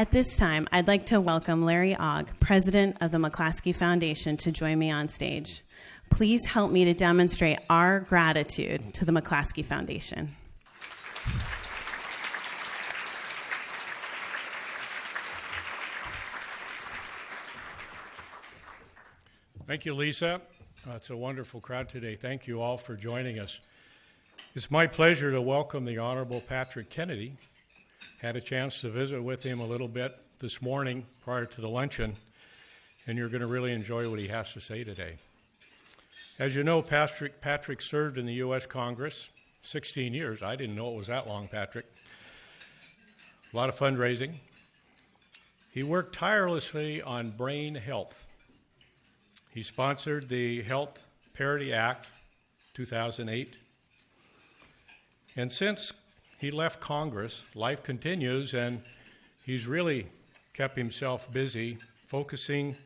At this time, I'd like to welcome Larry Ogg, President of the McClaskey Foundation, to join me on stage. Please help me to demonstrate our gratitude to the McClaskey Foundation. Thank you, Lisa. It's a wonderful crowd today. Thank you all for joining us. It's my pleasure to welcome the Honorable Patrick Kennedy. Had a chance to visit with him a little bit this morning prior to the luncheon, and you're going to really enjoy what he has to say today. As you know, Patrick served in the U.S. Congress 16 years. I didn't know it was that long, Patrick. A lot of fundraising. He worked tirelessly on brain health. He sponsored the Health Parity Act, 2008. And since he left Congress, life continues, and he's really kept himself busy focusing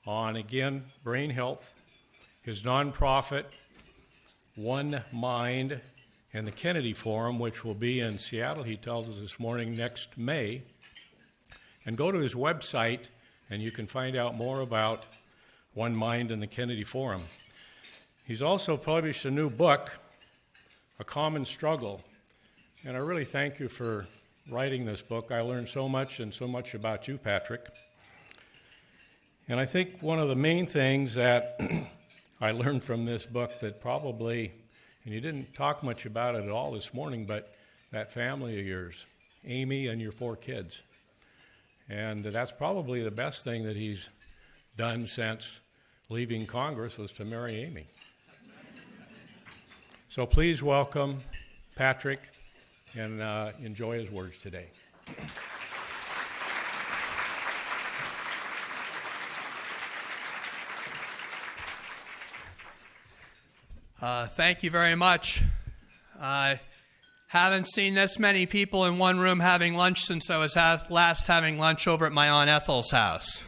on, again, brain health, his nonprofit, One Mind, and the Kennedy Forum, which will be in Seattle, he tells us this morning, next May. And go to his website, and you can find out more about One Mind and the Kennedy Forum. He's also published a new book, A Common Struggle. And I really thank you for writing this book. I learned so much and so much about you, Patrick. And I think one of the main things that I learned from this book that probably, and you didn't talk much about it at all this morning, but that family of yours, Amy and your 4 kids. And that's probably the best thing that he's done since leaving Congress was to marry Amy. So please welcome Patrick and enjoy his words today. Thank you very much. I haven't seen this many people in one room having lunch since I was last having lunch over at my Aunt Ethel's house.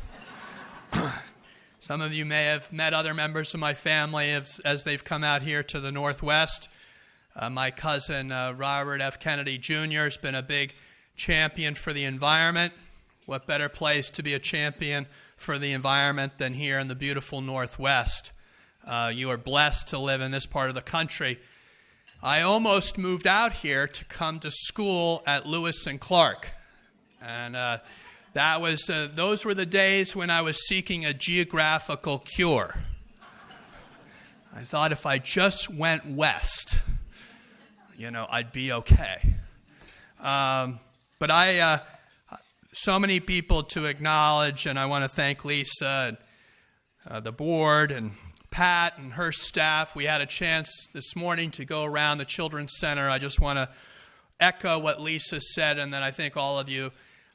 Some of you may have met other members of my family as they've come out here to the Northwest. My cousin Robert F. Kennedy Jr. has been a big champion for the environment. What better place to be a champion for the environment than here in the beautiful Northwest? You are blessed to live in this part of the country. I almost moved out here to come to school at Lewis and Clark. And those were the days when I was seeking a geographical cure. I thought if I just went west, I'd be okay. But so many people to acknowledge, and I want to thank Lisa, the board, and Pat and her staff. We had a chance this morning to go around the Children's Center. I just want to echo what Lisa said, and then I think all of you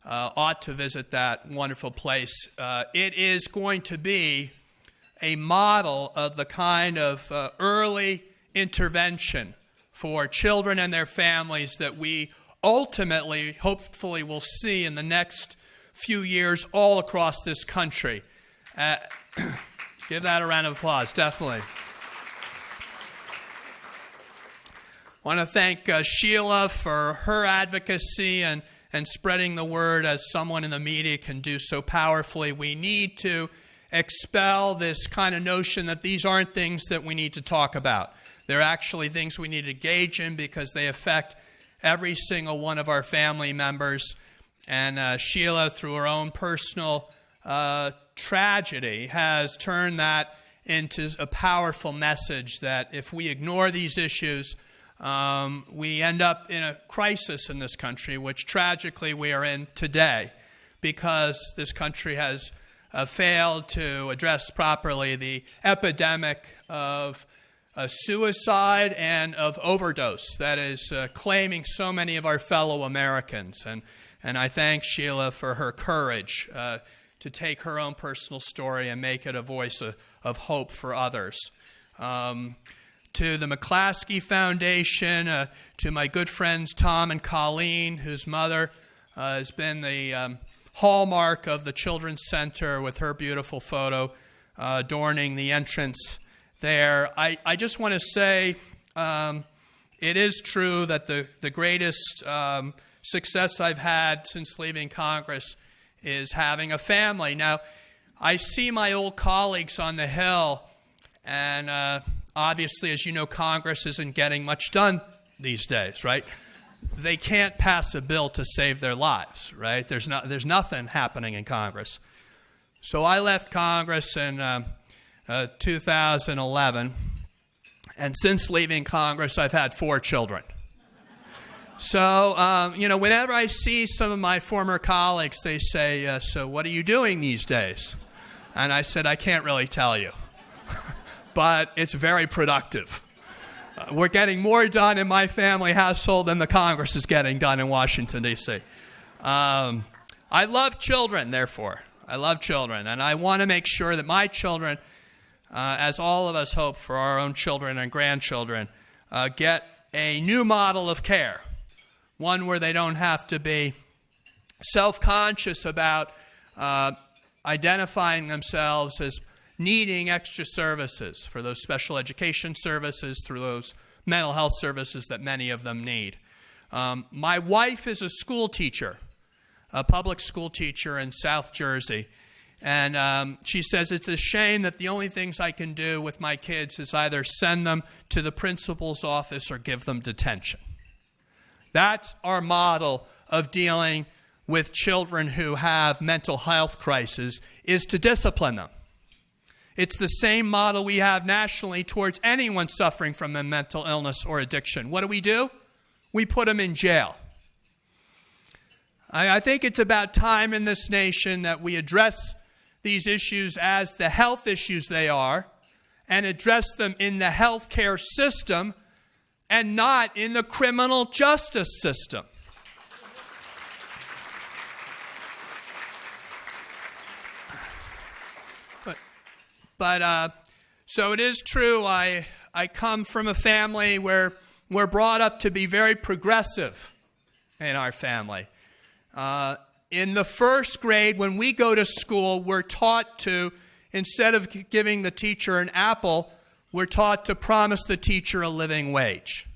ought to visit that wonderful place. It is going to be a model of the kind of early intervention for children and their families that we ultimately, hopefully, will see in the next few years all across this country. Give that a round of applause, definitely. I want to thank Sheila for her advocacy and spreading the word as someone in the media can do so powerfully. We need to expel this kind of notion that these aren't things that we need to talk about. They're actually things we need to engage in because they affect every single one of our family members. And Sheila, through her own personal tragedy, has turned that into a powerful message that if we ignore these issues, we end up in a crisis in this country, which tragically we are in today because this country has failed to address properly the epidemic of suicide and of overdose that is claiming so many of our fellow Americans. And I thank Sheila for her courage to take her own personal story and make it a voice of hope for others. To the McClaskey Foundation, to my good friends Tom and Colleen, whose mother has been the hallmark of the Children's Center with her beautiful photo adorning the entrance there. I just want to say it is true that the greatest success I've had since leaving Congress is having a family. Now, I see my old colleagues on the Hill, and obviously, as you know, Congress isn't getting much done these days, right? They can't pass a bill to save their lives, right? There's nothing happening in Congress. So I left Congress in 2011, and since leaving Congress, I've had 4 children. So, whenever I see some of my former colleagues, they say, so what are you doing these days? And I said, I can't really tell you, but it's very productive. We're getting more done in my family household than the Congress is getting done in Washington, D.C. I love children, therefore. I love children, and I want to make sure that my children, as all of us hope for our own children and grandchildren, get a new model of care, one where they don't have to be self-conscious about identifying themselves as needing extra services, for those special education services, through those mental health services that many of them need. My wife is a school teacher, a public school teacher in South Jersey, and she says it's a shame that the only things I can do with my kids is either send them to the principal's office or give them detention. That's our model of dealing with children who have mental health crises, is to discipline them. It's the same model we have nationally towards anyone suffering from a mental illness or addiction. What do? We put them in jail. I think it's about time in this nation that we address these issues as the health issues they are, and address them in the healthcare system and not in the criminal justice system. But so it is true, I come from a family where we're brought up to be very progressive in our family. In the first grade, when we go to school, we're taught to, instead of giving the teacher an apple, we're taught to promise the teacher a living wage.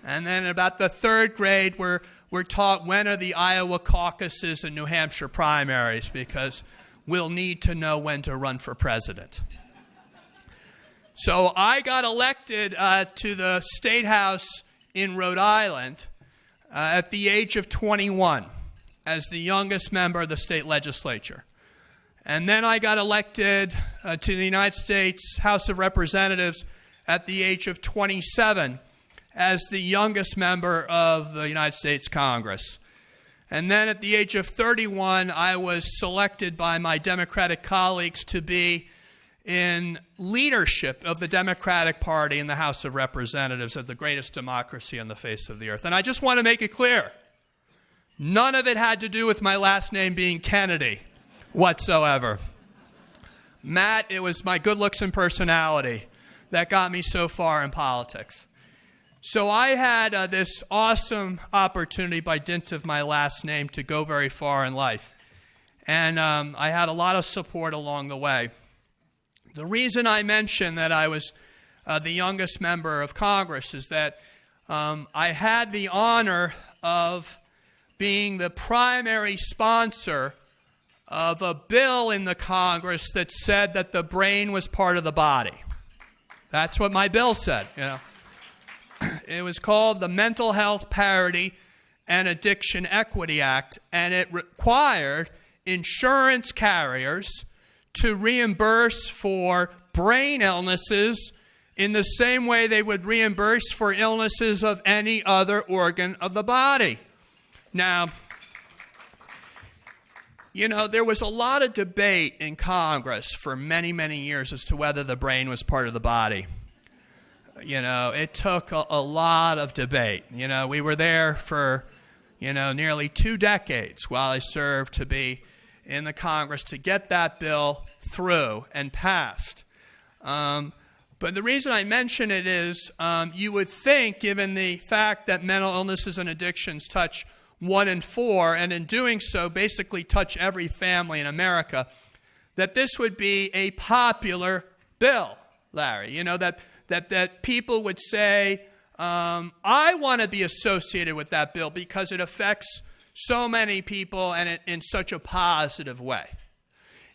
And then about the 3rd grade, we're taught when are the Iowa caucuses and New Hampshire primaries, because we'll need to know when to run for president. So I got elected to the State House in Rhode Island at the age of 21 as the youngest member of the state legislature. And then I got elected to the United States House of Representatives at the age of 27 as the youngest member of the United States Congress. And then at the age of 31, I was selected by my Democratic colleagues to be in leadership of the Democratic Party in the House of Representatives, of the greatest democracy on the face of the earth. And I just want to make it clear, none of it had to do with my last name being Kennedy whatsoever. Matt, it was my good looks and personality that got me so far in politics. So I had this awesome opportunity by dint of my last name to go very far in life. And I had a lot of support along the way. The reason I mentioned that I was the youngest member of Congress is that I had the honor of being the primary sponsor of a bill in the Congress that said that the brain was part of the body. That's what my bill said, you know. It was called the Mental Health Parity and Addiction Equity Act, and it required insurance carriers to reimburse for brain illnesses in the same way they would reimburse for illnesses of any other organ of the body. Now, you know, there was a lot of debate in Congress for many, many years as to whether the brain was part of the body. You know, it took a lot of debate. You know, we were there for, nearly 2 decades while I served to be in the Congress to get that bill through and passed. But the reason I mention it is you would think, given the fact that mental illnesses and addictions touch 1 in 4, and in doing so basically touch every family in America, that this would be a popular bill, Larry. You know, that people would say, I want to be associated with that bill because it affects so many people and in such a positive way.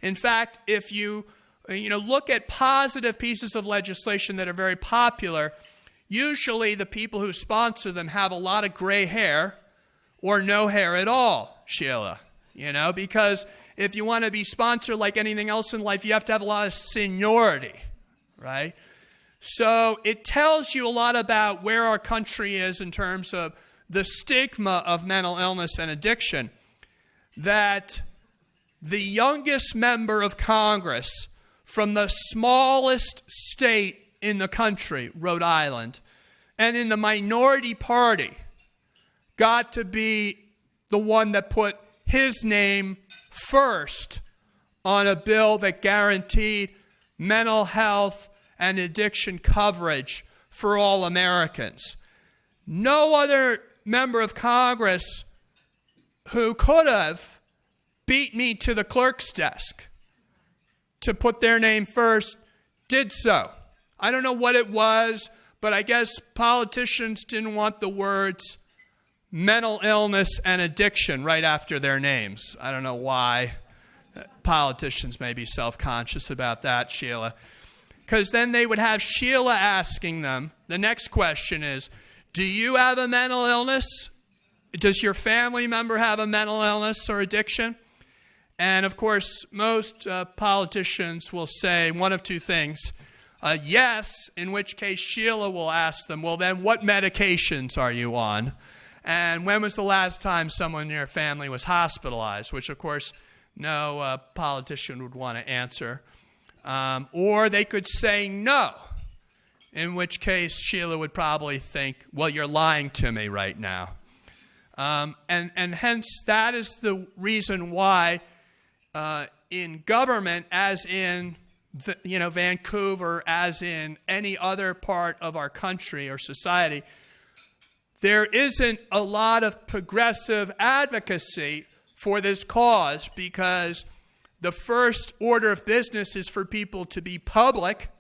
In fact, if you look at positive pieces of legislation that are very popular, usually the people who sponsor them have a lot of gray hair or no hair at all, Sheila. Because if you want to be sponsored like anything else in life, you have to have a lot of seniority, right? So it tells you a lot about where our country is in terms of the stigma of mental illness and addiction, that the youngest member of Congress from the smallest state in the country, Rhode Island, and in the minority party, got to be the one that put his name first on a bill that guaranteed mental health and addiction coverage for all Americans. No other member of Congress who could have beat me to the clerk's desk to put their name first did so. I don't know what it was, but I guess politicians didn't want the words mental illness and addiction right after their names. I don't know why. Politicians may be self-conscious about that, Sheila. Because then they would have Sheila asking them, the next question is, do you have a mental illness? Does your family member have a mental illness or addiction? And of course, most politicians will say one of two things. Yes, in which case Sheila will ask them, well then what medications are you on? And when was the last time someone in your family was hospitalized? Which of course no politician would want to answer. Or they could say no, in which case Sheila would probably think, well, you're lying to me right now. And hence that is the reason why in government, as in Vancouver, as in any other part of our country or society, there isn't a lot of progressive advocacy for this cause, because the first order of business is for people to be public,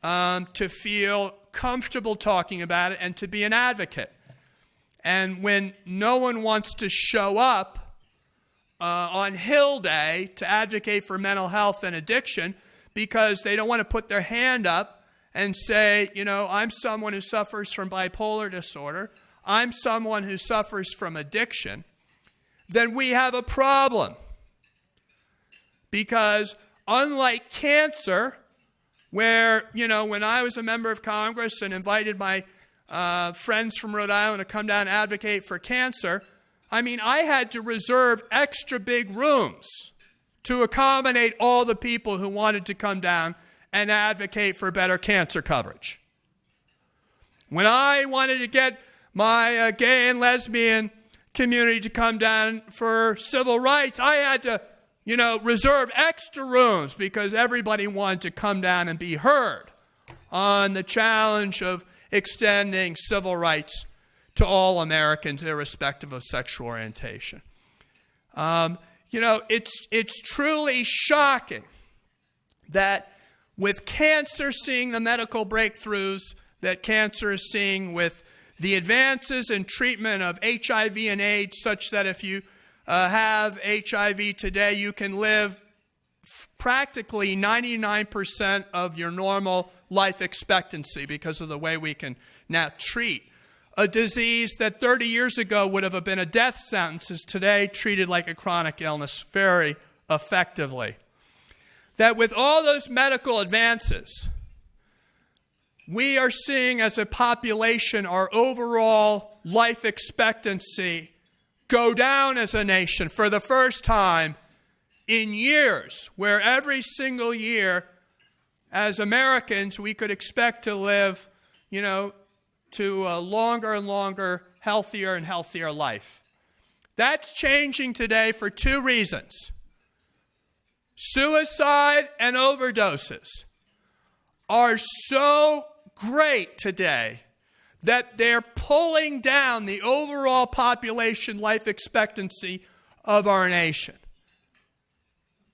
to feel comfortable talking about it, and to be an advocate. And when no one wants to show up on Hill Day to advocate for mental health and addiction because they don't want to put their hand up and say, I'm someone who suffers from bipolar disorder, I'm someone who suffers from addiction, then we have a problem. Because unlike cancer, where, when I was a member of Congress and invited my friends from Rhode Island to come down and advocate for cancer, I had to reserve extra big rooms to accommodate all the people who wanted to come down and advocate for better cancer coverage. When I wanted to get my gay and lesbian community to come down for civil rights, I had to reserve extra rooms because everybody wanted to come down and be heard on the challenge of extending civil rights to all Americans, irrespective of sexual orientation. It's truly shocking that with cancer seeing the medical breakthroughs that cancer is seeing, with the advances in treatment of HIV and AIDS, such that if you have HIV today, you can live practically 99% of your normal life expectancy because of the way we can now treat a disease that 30 years ago would have been a death sentence, is today treated like a chronic illness very effectively. That with all those medical advances, we are seeing as a population our overall life expectancy go down as a nation for the first time in years, where every single year as Americans we could expect to live, to a longer and longer, healthier and healthier life. That's changing today for two reasons. Suicide and overdoses are so great today that they're pulling down the overall population life expectancy of our nation.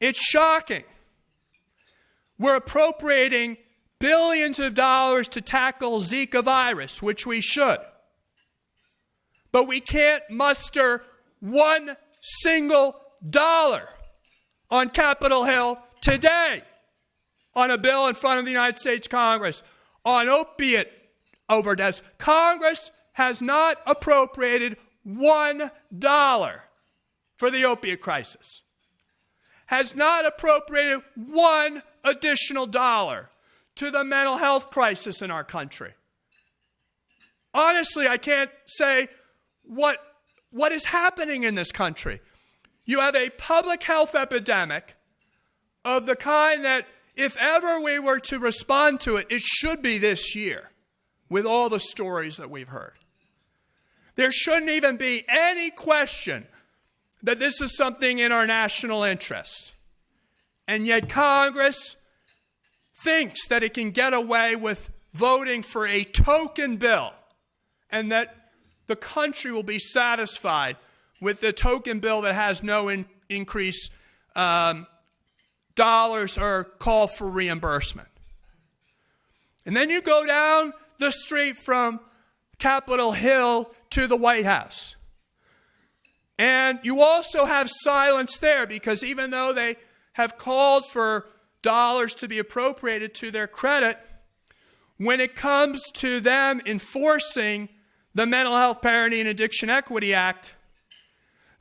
It's shocking. We're appropriating billions of dollars to tackle Zika virus, which we should. But we can't muster $1 single on Capitol Hill today on a bill in front of the United States Congress on opiate overdose. Congress has not appropriated $1 for the opiate crisis. Has not appropriated one additional dollar to the mental health crisis in our country. Honestly, I can't say what is happening in this country. You have a public health epidemic of the kind that if ever we were to respond to it, it should be this year with all the stories that we've heard. There shouldn't even be any question that this is something in our national interest. And yet Congress thinks that it can get away with voting for a token bill and that the country will be satisfied with the token bill that has no increase dollars or call for reimbursement. And then you go down the street from Capitol Hill to the White House. And you also have silence there because even though they have called for dollars to be appropriated to their credit, when it comes to them enforcing the Mental Health Parity and Addiction Equity Act,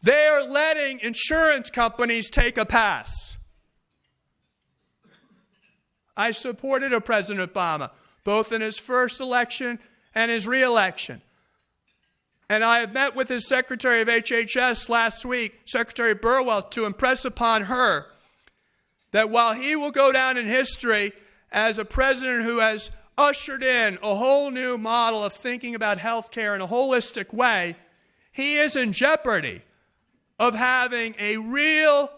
they are letting insurance companies take a pass. I supported President Obama, both in his first election and his re-election. And I have met with his Secretary of HHS last week, Secretary Burwell, to impress upon her that while he will go down in history as a president who has ushered in a whole new model of thinking about healthcare in a holistic way, he is in jeopardy of having a real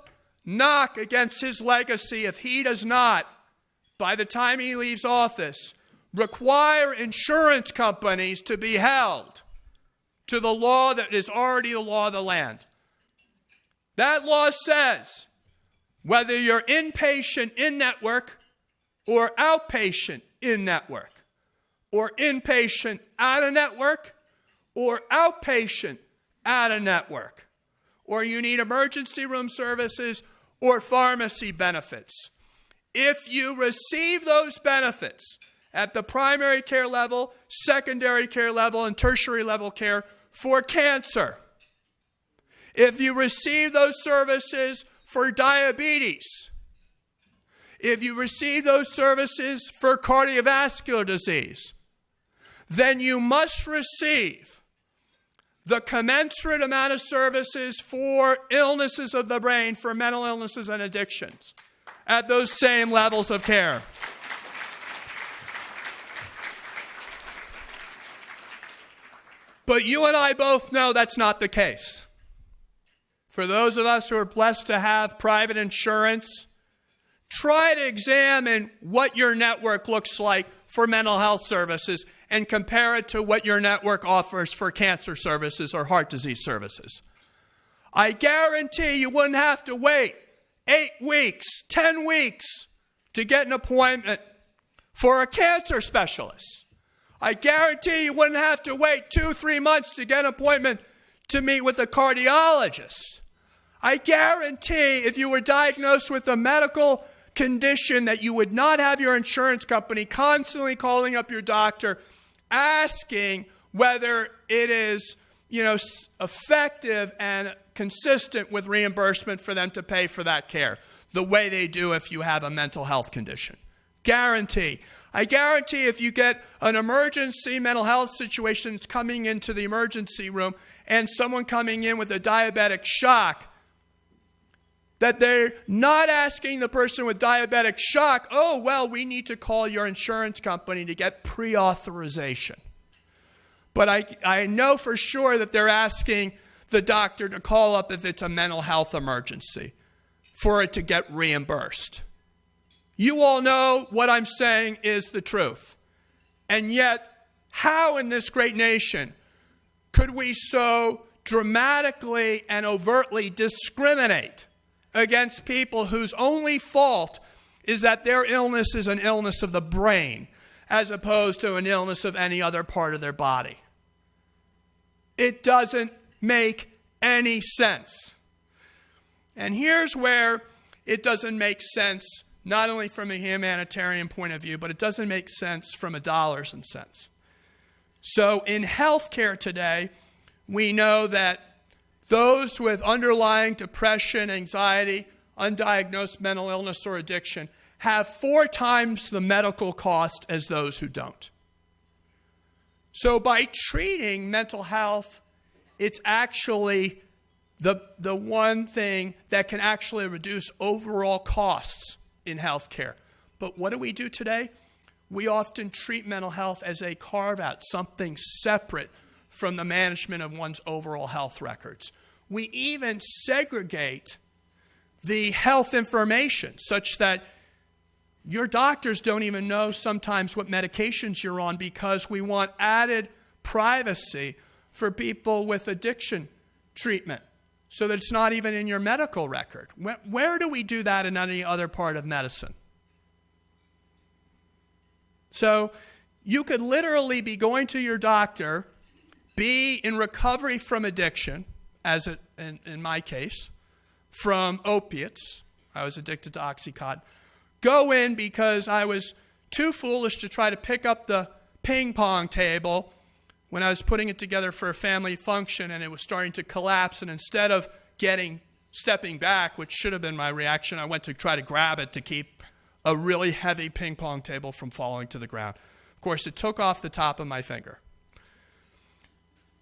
knock against his legacy if he does not, by the time he leaves office, require insurance companies to be held to the law that is already the law of the land. That law says whether you're inpatient in-network or outpatient in-network, or inpatient out-of-network, or outpatient out-of-network, or you need emergency room services or pharmacy benefits. If you receive those benefits at the primary care level, secondary care level, and tertiary level care for cancer, if you receive those services for diabetes, if you receive those services for cardiovascular disease, then you must receive the commensurate amount of services for illnesses of the brain, for mental illnesses and addictions, at those same levels of care. But you and I both know that's not the case. For those of us who are blessed to have private insurance, try to examine what your network looks like for mental health services and compare it to what your network offers for cancer services or heart disease services. I guarantee you wouldn't have to wait 8 weeks, 10 weeks to get an appointment for a cancer specialist. I guarantee you wouldn't have to wait 2-3 months to get an appointment to meet with a cardiologist. I guarantee if you were diagnosed with a medical condition that you would not have your insurance company constantly calling up your doctor asking whether it is, effective and consistent with reimbursement for them to pay for that care, the way they do if you have a mental health condition. Guarantee. I guarantee if you get an emergency mental health situation that's coming into the emergency room and someone coming in with a diabetic shock, that they're not asking the person with diabetic shock, oh, well, we need to call your insurance company to get pre-authorization. But I know for sure that they're asking the doctor to call up if it's a mental health emergency for it to get reimbursed. You all know what I'm saying is the truth. And yet, how in this great nation could we so dramatically and overtly discriminate against people whose only fault is that their illness is an illness of the brain as opposed to an illness of any other part of their body. It doesn't make any sense. And here's where it doesn't make sense, not only from a humanitarian point of view, but it doesn't make sense from a dollars and cents. So in healthcare today, we know that those with underlying depression, anxiety, undiagnosed mental illness or addiction have 4 times the medical cost as those who don't. So by treating mental health, it's actually the one thing that can actually reduce overall costs in healthcare. But what do we do today? We often treat mental health as a carve-out, something separate from the management of one's overall health records. We even segregate the health information such that your doctors don't even know sometimes what medications you're on because we want added privacy for people with addiction treatment so that it's not even in your medical record. Where do we do that in any other part of medicine? So you could literally be going to your doctor, be in recovery from addiction, as in my case, from opiates. I was addicted to Oxycontin. Go in because I was too foolish to try to pick up the ping pong table when I was putting it together for a family function and it was starting to collapse. And instead of stepping back, which should have been my reaction, I went to try to grab it to keep a really heavy ping pong table from falling to the ground. Of course, it took off the top of my finger.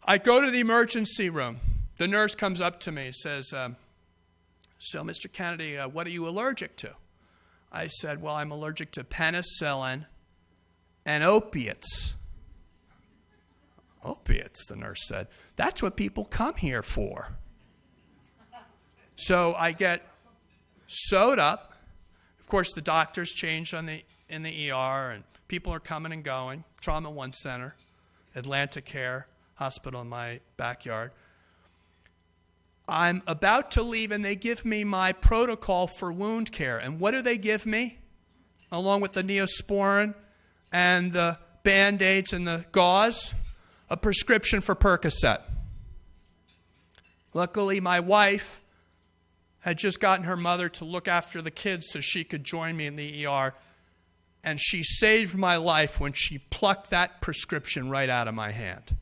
I go to the emergency room. The nurse comes up to me and says, so, Mr. Kennedy, what are you allergic to? I said, well, I'm allergic to penicillin and opiates. Opiates, the nurse said. That's what people come here for. So I get sewed up. Of course, the doctors changed in the ER, and people are coming and going. Trauma One Center, Atlantic Care Hospital in my backyard. I'm about to leave, and they give me my protocol for wound care. And what do they give me? Along with the Neosporin and the Band-Aids and the gauze? A prescription for Percocet. Luckily, my wife had just gotten her mother to look after the kids so she could join me in the ER. And she saved my life when she plucked that prescription right out of my hand.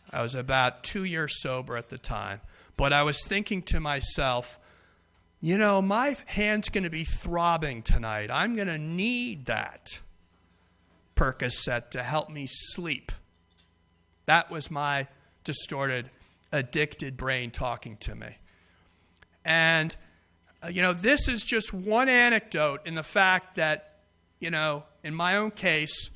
I was about 2 years sober at the time. But I was thinking to myself, you know, my hand's going to be throbbing tonight. I'm going to need that Percocet to help me sleep. That was my distorted, addicted brain talking to me. And, this is just one anecdote in the fact that, in my own case,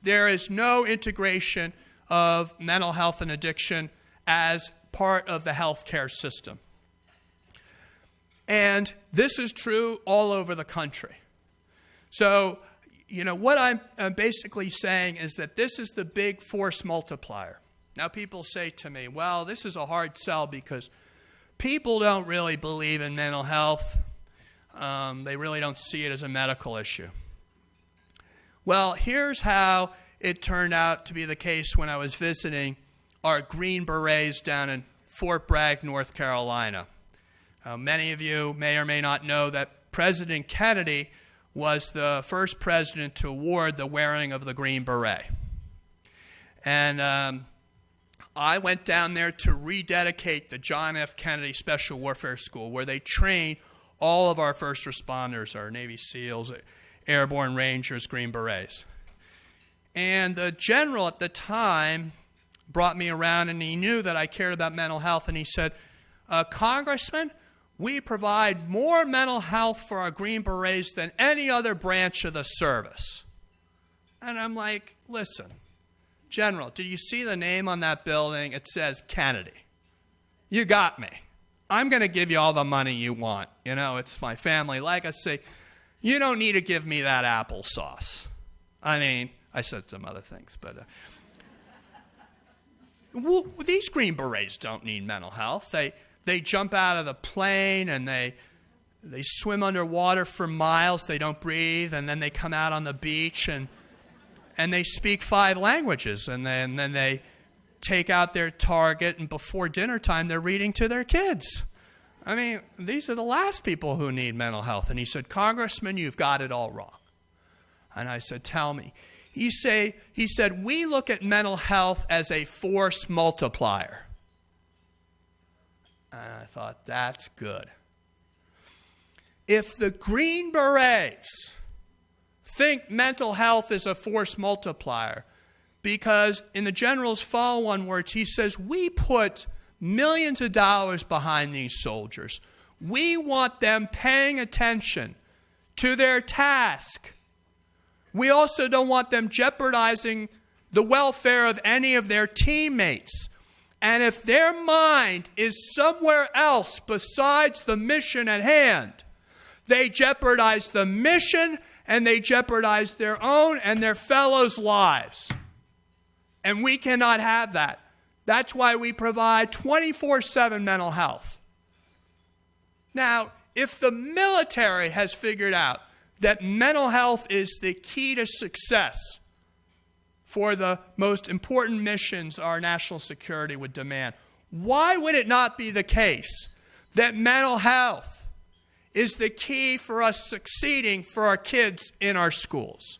there is no integration of mental health and addiction as part of the healthcare system. And this is true all over the country. So, what I'm basically saying is that this is the big force multiplier. Now, people say to me, well, this is a hard sell because people don't really believe in mental health. They really don't see it as a medical issue. Well, here's how it turned out to be the case when I was visiting our Green Berets down in Fort Bragg, North Carolina. Many of you may or may not know that President Kennedy was the first president to award the wearing of the Green Beret. And I went down there to rededicate the John F. Kennedy Special Warfare School, where they train all of our first responders, our Navy SEALs, Airborne Rangers, Green Berets. And the general at the time brought me around, and he knew that I cared about mental health, and he said, Congressman, we provide more mental health for our Green Berets than any other branch of the service. And I'm like, listen, General, did you see the name on that building? It says Kennedy. You got me. I'm going to give you all the money you want. It's my family legacy. You don't need to give me that applesauce. I mean, I said some other things, but these Green Berets don't need mental health. They jump out of the plane and they they swim underwater for miles, they don't breathe, and then they come out on the beach and they speak 5 languages, and then they take out their target, and before dinner time they're reading to their kids. I mean, these are the last people who need mental health. And he said, Congressman, you've got it all wrong. And I said, tell me. He said, we look at mental health as a force multiplier. And I thought, that's good. If the Green Berets think mental health is a force multiplier, because in the general's follow-on words, he says, we put millions of dollars behind these soldiers. We want them paying attention to their task. We also don't want them jeopardizing the welfare of any of their teammates. And if their mind is somewhere else besides the mission at hand, they jeopardize the mission and they jeopardize their own and their fellows' lives. And we cannot have that. That's why we provide 24/7 mental health. Now, if the military has figured out that mental health is the key to success for the most important missions our national security would demand, why would it not be the case that mental health is the key for us succeeding for our kids in our schools?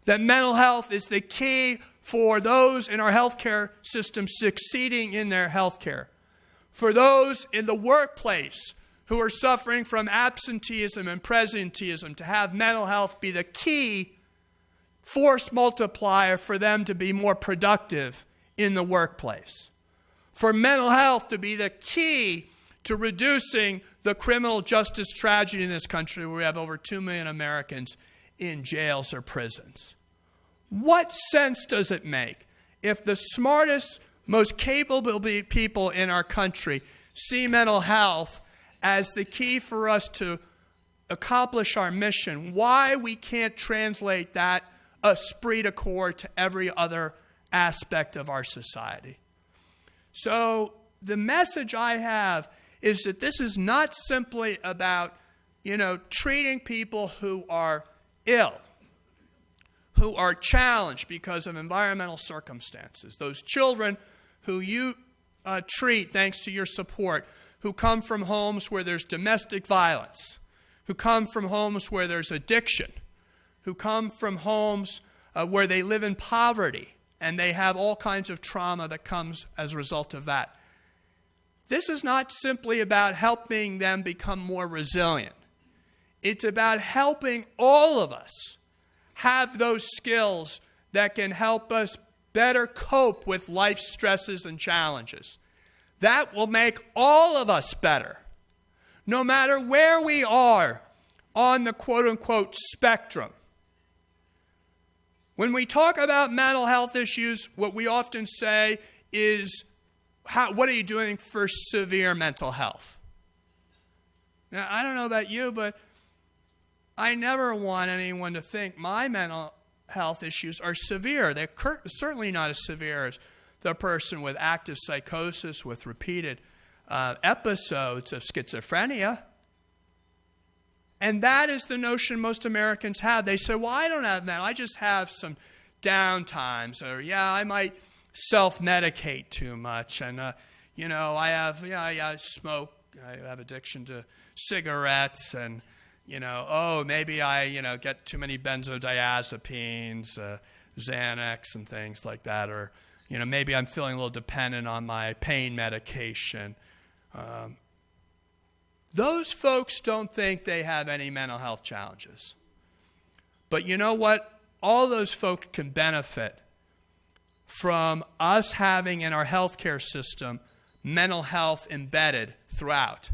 That mental health is the key for those in our healthcare system succeeding in their healthcare. For those in the workplace who are suffering from absenteeism and presenteeism, to have mental health be the key force multiplier for them to be more productive in the workplace. For mental health to be the key to reducing the criminal justice tragedy in this country, where we have over 2 million Americans in jails or prisons. What sense does it make if the smartest, most capable people in our country see mental health as the key for us to accomplish our mission? Why we can't translate that esprit de corps to every other aspect of our society? So the message I have is that this is not simply about, treating people who are ill, who are challenged because of environmental circumstances. Those children who you treat thanks to your support, who come from homes where there's domestic violence, who come from homes where there's addiction, who come from homes where they live in poverty and they have all kinds of trauma that comes as a result of that. This is not simply about helping them become more resilient. It's about helping all of us have those skills that can help us better cope with life's stresses and challenges. That will make all of us better, no matter where we are on the quote-unquote spectrum. When we talk about mental health issues, what we often say is, what are you doing for severe mental health? Now, I don't know about you, but I never want anyone to think my mental health issues are severe. They're certainly not as severe as the person with active psychosis with repeated episodes of schizophrenia. And that is the notion most Americans have. They say, well, I don't have that. I just have some down times. Or, I might self-medicate too much. And, I smoke. I have addiction to cigarettes. And, maybe I, get too many benzodiazepines, Xanax and things like that. Or, maybe I'm feeling a little dependent on my pain medication. Those folks don't think they have any mental health challenges. But you know what? All those folks can benefit from us having in our healthcare system mental health embedded throughout,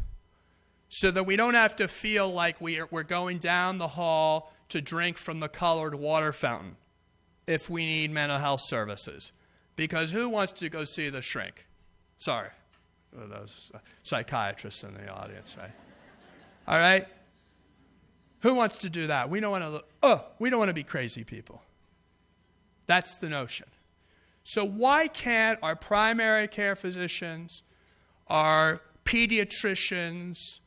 so that we don't have to feel like we're going down the hall to drink from the colored water fountain if we need mental health services. Because who wants to go see the shrink? Sorry. Those psychiatrists in the audience, right? All right? Who wants to do that? We don't want to be crazy people. That's the notion. So why can't our primary care physicians, our pediatricians,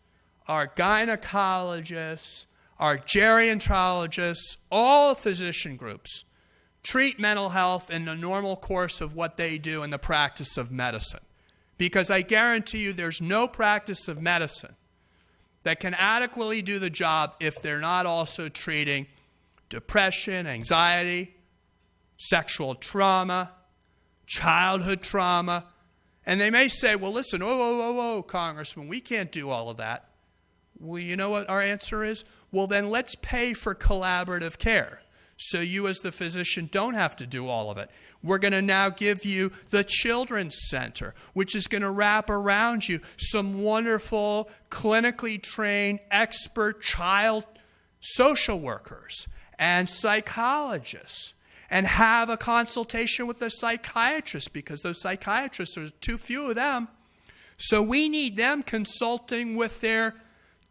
our gynecologists, our gerontologists, all physician groups treat mental health in the normal course of what they do in the practice of medicine. Because I guarantee you there's no practice of medicine that can adequately do the job if they're not also treating depression, anxiety, sexual trauma, childhood trauma. And they may say, well, listen, whoa, Congressman, we can't do all of that. Well, you know what our answer is? Well, then let's pay for collaborative care, so you as the physician don't have to do all of it. We're going to now give you the Children's Center, which is going to wrap around you some wonderful, clinically trained, expert child social workers and psychologists, and have a consultation with a psychiatrist, because those psychiatrists are too few of them. So we need them consulting with their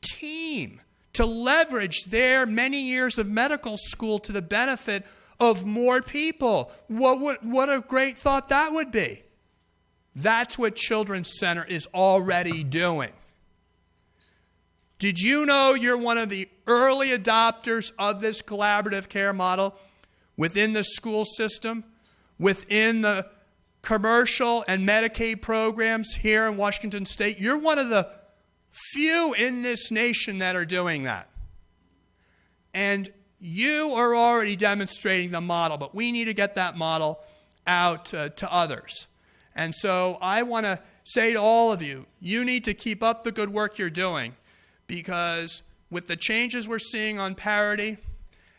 team to leverage their many years of medical school to the benefit of more people. What a great thought that would be. That's what Children's Center is already doing. Did you know you're one of the early adopters of this collaborative care model within the school system, within the commercial and Medicaid programs here in Washington State? You're one of the few in this nation that are doing that. And you are already demonstrating the model, but we need to get that model out to others. And so I want to say to all of you, you need to keep up the good work you're doing, because with the changes we're seeing on parity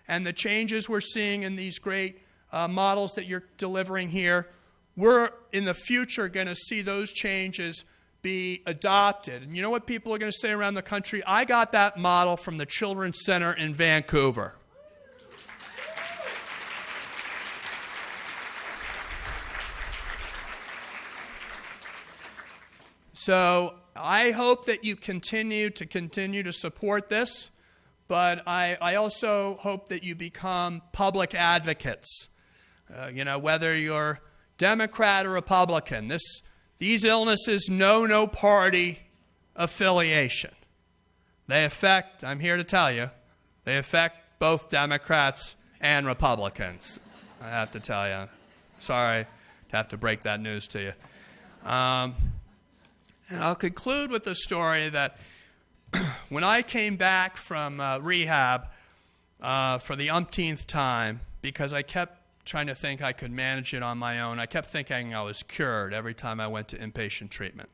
and the changes we're seeing in these great models that you're delivering here, we're in the future going to see those changes be adopted. And you know what people are going to say around the country? I got that model from the Children's Center in Vancouver. So I hope that you continue to support this, but I also hope that you become public advocates. Whether you're Democrat or Republican, these illnesses know no party affiliation. They affect, I'm here to tell you, they affect both Democrats and Republicans. I have to tell you. Sorry to have to break that news to you. And I'll conclude with the story that when I came back from rehab for the umpteenth time, because I kept trying to think I could manage it on my own, I kept thinking I was cured every time I went to inpatient treatment.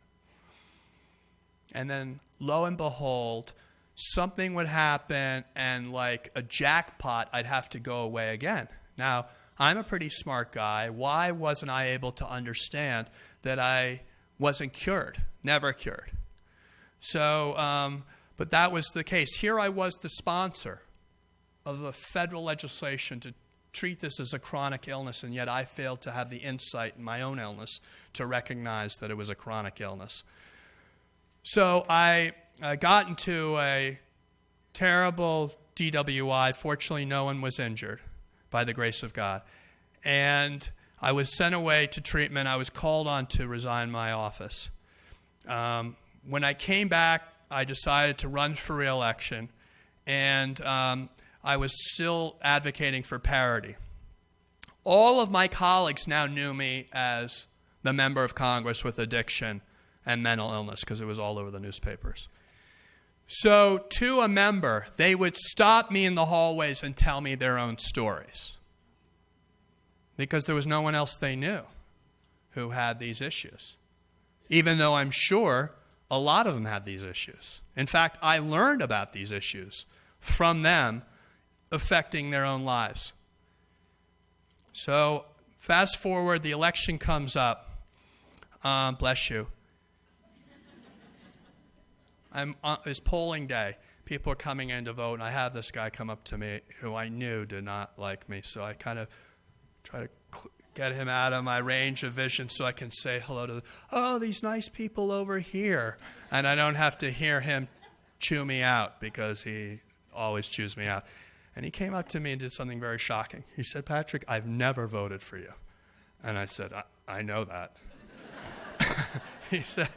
And then, lo and behold, something would happen, and like a jackpot, I'd have to go away again. Now, I'm a pretty smart guy. Why wasn't I able to understand that I wasn't cured? Never cured. So, but that was the case. Here I was, the sponsor of the federal legislation to treat this as a chronic illness, and yet I failed to have the insight in my own illness to recognize that it was a chronic illness. So I got into a terrible DWI. Fortunately, no one was injured, by the grace of God. And I was sent away to treatment. I was called on to resign my office. When I came back, I decided to run for re-election, and I was still advocating for parity. All of my colleagues now knew me as the member of Congress with addiction and mental illness, because it was all over the newspapers. So to a member, they would stop me in the hallways and tell me their own stories, because there was no one else they knew who had these issues, even though I'm sure a lot of them had these issues. In fact, I learned about these issues from them affecting their own lives. So fast forward, the election comes up. Bless you. It's polling day. People are coming in to vote, and I have this guy come up to me who I knew did not like me, so I kind of try to get him out of my range of vision so I can say hello to these nice people over here, and I don't have to hear him chew me out, because he always chews me out. And he came up to me and did something very shocking. He said, "Patrick, I've never voted for you." And I said, I know that. He said,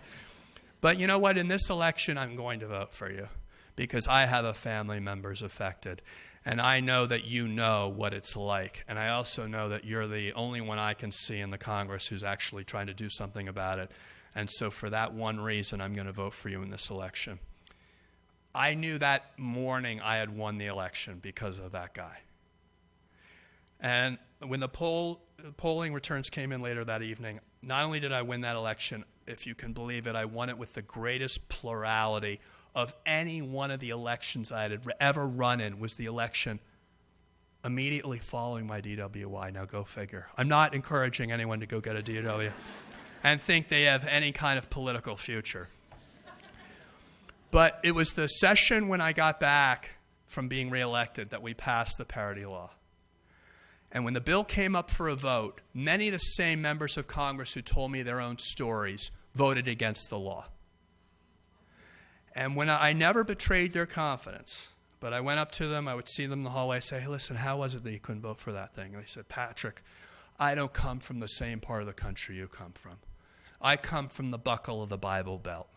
But you know what? In this election, I'm going to vote for you because I have a family members affected. And I know that you know what it's like. And I also know that you're the only one I can see in the Congress who's actually trying to do something about it. And so for that one reason, I'm going to vote for you in this election. I knew that morning I had won the election because of that guy. And when the polling returns came in later that evening, not only did I win that election, if you can believe it, I won it with the greatest plurality of any one of the elections I had ever run in. Was the election immediately following my DWI. Now go figure. I'm not encouraging anyone to go get a DW and think they have any kind of political future. But it was the session when I got back from being reelected that we passed the parity law. And when the bill came up for a vote, many of the same members of Congress who told me their own stories voted against the law. And when I never betrayed their confidence, but I went up to them, I would see them in the hallway, say, hey, listen, how was it that you couldn't vote for that thing? And they said, Patrick, I don't come from the same part of the country you come from. I come from the buckle of the Bible Belt.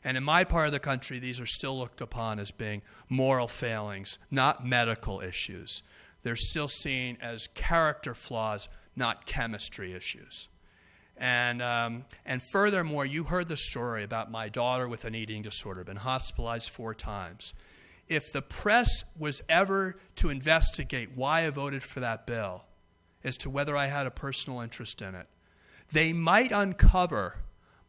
And in my part of the country, these are still looked upon as being moral failings, not medical issues. They're still seen as character flaws, not chemistry issues. And furthermore, you heard the story about my daughter with an eating disorder, been hospitalized 4 times. If the press was ever to investigate why I voted for that bill as to whether I had a personal interest in it, they might uncover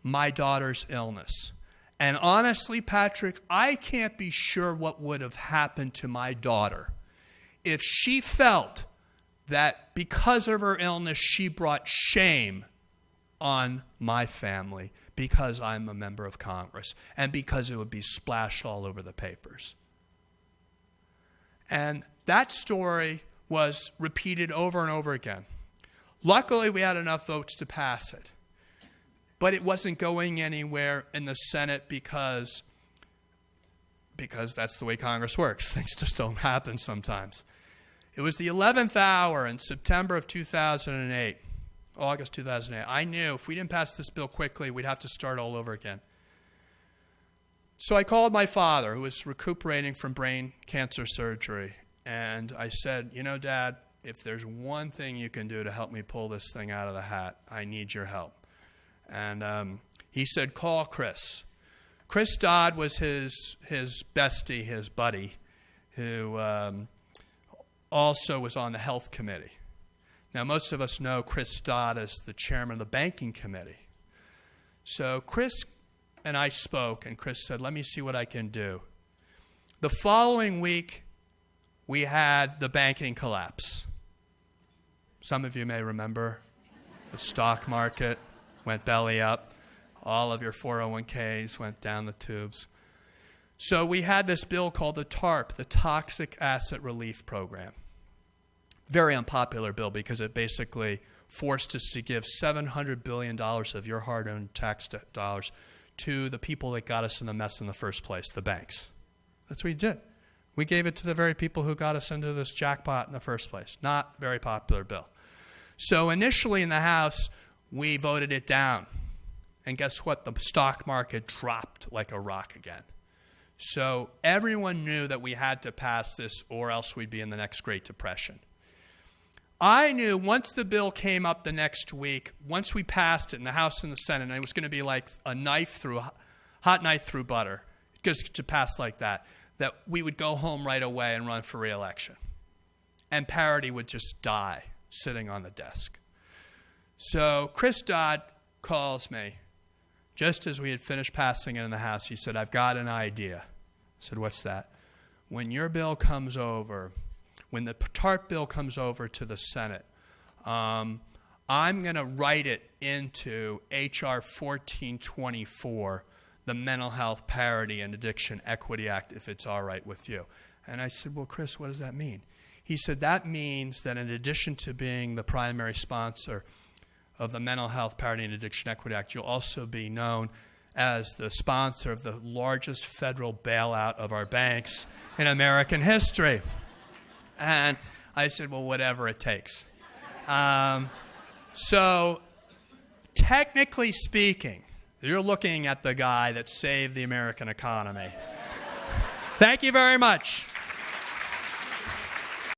my daughter's illness. And honestly, Patrick, I can't be sure what would have happened to my daughter if she felt that because of her illness, she brought shame on my family because I'm a member of Congress and because it would be splashed all over the papers. And that story was repeated over and over again. Luckily, we had enough votes to pass it. But it wasn't going anywhere in the Senate because that's the way Congress works. Things just don't happen sometimes. It was the 11th hour in September of 2008, August 2008. I knew if we didn't pass this bill quickly, we'd have to start all over again. So I called my father, who was recuperating from brain cancer surgery, and I said, you know, Dad, if there's one thing you can do to help me pull this thing out of the hat, I need your help. And he said, call Chris. Chris Dodd was his bestie, his buddy, who also was on the health committee. Now, most of us know Chris Dodd as the chairman of the banking committee. So Chris and I spoke, and Chris said, let me see what I can do. The following week, we had the banking collapse. Some of you may remember the stock market went belly up. All of your 401ks went down the tubes. So we had this bill called the TARP, the Toxic Asset Relief Program. Very unpopular bill because it basically forced us to give $700 billion of your hard-earned tax dollars to the people that got us in the mess in the first place, the banks. That's what we did. We gave it to the very people who got us into this jackpot in the first place. Not very popular bill. So initially in the House, we voted it down. And guess what? The stock market dropped like a rock again. So everyone knew that we had to pass this or else we'd be in the next Great Depression. I knew once the bill came up the next week, once we passed it in the House and the Senate, and it was going to be like a hot knife through butter, just to pass like that we would go home right away and run for re-election. And parity would just die sitting on the desk. So Chris Dodd calls me just as we had finished passing it in the House. He said, I've got an idea. I said, what's that? When your bill comes over, when the TARP bill comes over to the Senate, I'm going to write it into H.R. 1424, the Mental Health Parity and Addiction Equity Act, if it's all right with you. And I said, well, Chris, what does that mean? He said, that means that in addition to being the primary sponsor of the Mental Health Parity and Addiction Equity Act, you'll also be known as the sponsor of the largest federal bailout of our banks in American history. And I said, well, whatever it takes. So technically speaking, You're looking at the guy that saved the American economy. Thank you very much.